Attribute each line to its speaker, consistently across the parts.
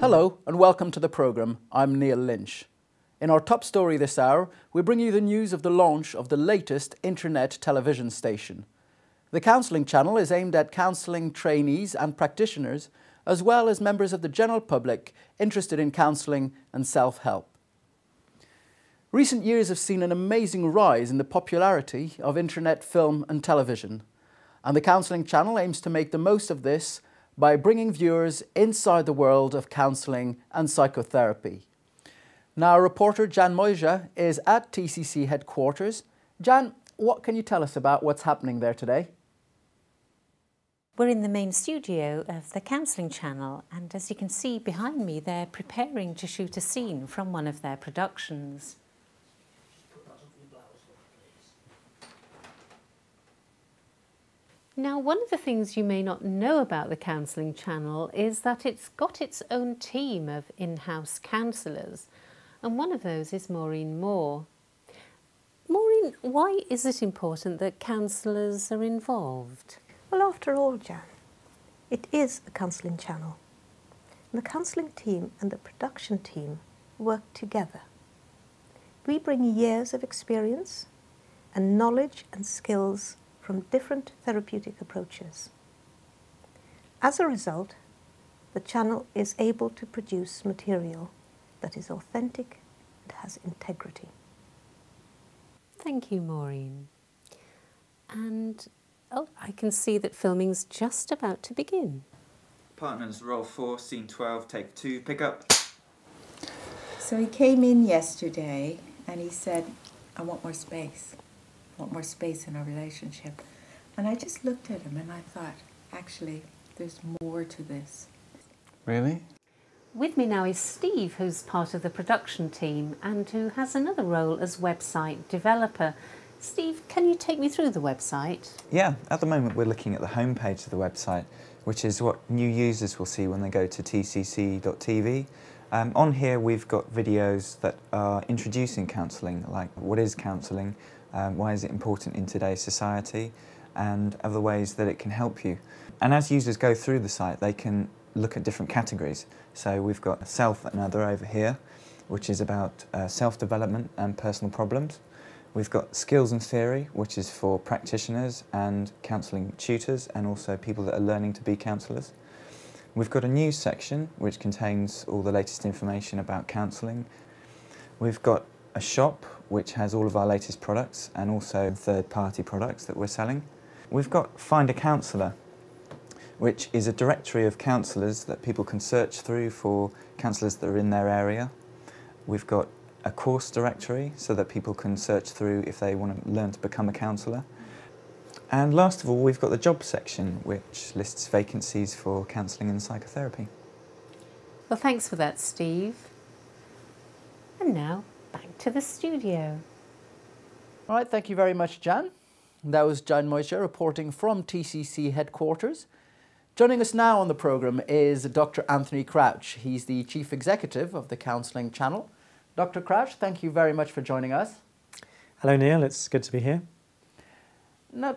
Speaker 1: Hello and welcome to the programme. I'm Niall Lynch. In our top story this hour, we bring you the news of the launch of the latest internet television station. The Counselling Channel is aimed at counselling trainees and practitioners, as well as members of the general public interested in counselling and self-help. Recent years have seen an amazing rise in the popularity of internet film and television, and the Counselling Channel aims to make the most of this by bringing viewers inside the world of counselling and psychotherapy. Now, reporter Jan Moija is at TCC headquarters. Jan, what can you tell us about what's happening there today?
Speaker 2: We're in the main studio of the Counselling Channel, and as you can see behind me, they're preparing to shoot a scene from one of their productions. Now, one of the things you may not know about the Counselling Channel is that it's got its own team of in-house counsellors, and one of those is Maureen Moore. Maureen, why is it important that counsellors are involved?
Speaker 3: Well, after all, Jan, it is a counselling channel. And the counselling team and the production team work together. We bring years of experience and knowledge and skills from different therapeutic approaches. As a result, the channel is able to produce material that is authentic and has integrity.
Speaker 2: Thank you, Maureen. And I can see that filming's just about to begin.
Speaker 4: Partners, roll 4, scene 12, take 2, pick up.
Speaker 5: So he came in yesterday and he said, I want more space. I want more space in our relationship. And I just looked at him and I thought, actually, there's more to this.
Speaker 1: Really?
Speaker 2: With me now is Steve, who's part of the production team and who has another role as website developer. Steve, can you take me through the website?
Speaker 4: Yeah, at the moment we're looking at the homepage of the website, which is what new users will see when they go to tcc.tv. On here we've got videos that are introducing counselling, like what is counselling, why is it important in today's society, and other ways that it can help you. And as users go through the site, they can look at different categories. So we've got self and other over here, which is about self-development and personal problems. We've got skills and theory, which is for practitioners and counselling tutors and also people that are learning to be counsellors. We've got a news section, which contains all the latest information about counselling. We've got a shop, which has all of our latest products and also third-party products that we're selling. We've got Find a Counsellor, which is a directory of counsellors that people can search through for counsellors that are in their area. We've got a course directory so that people can search through if they want to learn to become a counsellor. And last of all, we've got the job section, which lists vacancies for counselling and psychotherapy.
Speaker 2: Well, thanks for that, Steve. And now, back to the studio.
Speaker 1: All right, thank you very much, Jan. That was Jan Moija reporting from TCC headquarters. Joining us now on the programme is Dr. Anthony Crouch. He's the Chief Executive of the Counselling Channel. Dr. Crouch, thank you very much for joining us.
Speaker 6: Hello, Neil. It's good to be here.
Speaker 1: Now,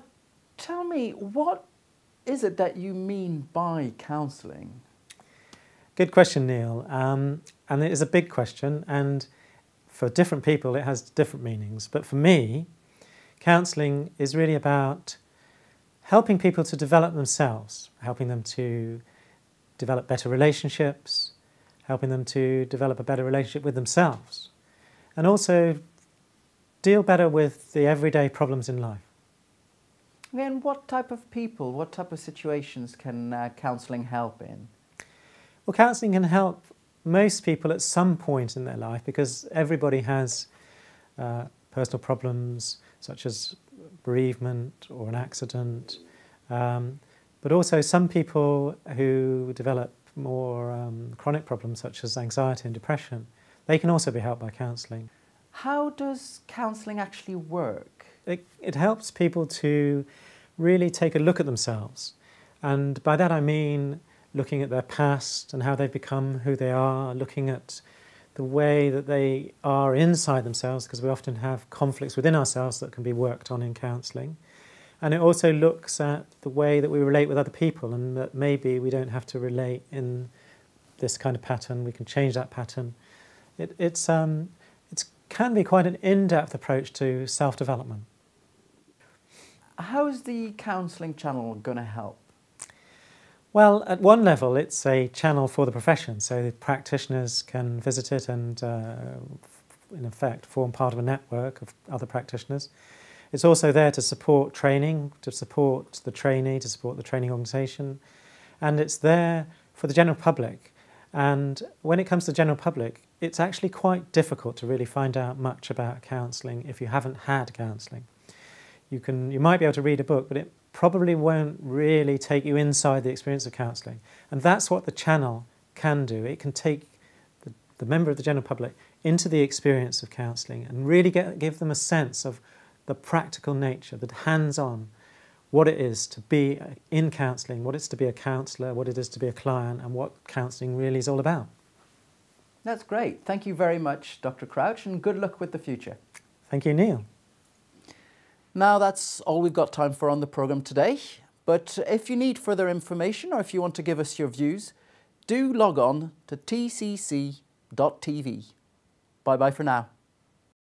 Speaker 1: tell me, what is it that you mean by counselling?
Speaker 6: Good question, Neil. And it is a big question, and for different people it has different meanings. But for me, counselling is really about helping people to develop themselves, helping them to develop better relationships, helping them to develop a better relationship with themselves, and also deal better with the everyday problems in life.
Speaker 1: And what type of people, what type of situations can counselling help in?
Speaker 6: Well, counselling can help most people at some point in their life because everybody has personal problems such as bereavement or an accident, but also some people who develop more chronic problems such as anxiety and depression, they can also be helped by counselling.
Speaker 1: How does counselling actually work?
Speaker 6: It helps people to really take a look at themselves, and by that I mean looking at their past and how they've become who they are, looking at the way that they are inside themselves, because we often have conflicts within ourselves that can be worked on in counselling, And it also looks at the way that we relate with other people, and that maybe we don't have to relate in this kind of pattern, we can change that pattern. It can be quite an in-depth approach to self-development.
Speaker 1: How is the Counselling Channel going to help?
Speaker 6: Well, at one level, it's a channel for the profession, so the practitioners can visit it and, in effect, form part of a network of other practitioners. It's also there to support training, to support the trainee, to support the training organisation, and it's there for the general public. And when it comes to the general public, it's actually quite difficult to really find out much about counselling if you haven't had counselling. You might be able to read a book, but it probably won't really take you inside the experience of counselling. And that's what the channel can do. It can take the member of the general public into the experience of counselling and really give them a sense of the practical nature, the hands-on, what it is to be in counselling, what it's to be a counsellor, what it is to be a client, and what counselling really is all about.
Speaker 1: That's great. Thank you very much, Dr. Crouch, and good luck with the future.
Speaker 6: Thank you, Neil.
Speaker 1: Now that's all we've got time for on the programme today, but if you need further information or if you want to give us your views, do log on to tcc.tv. Bye-bye for now.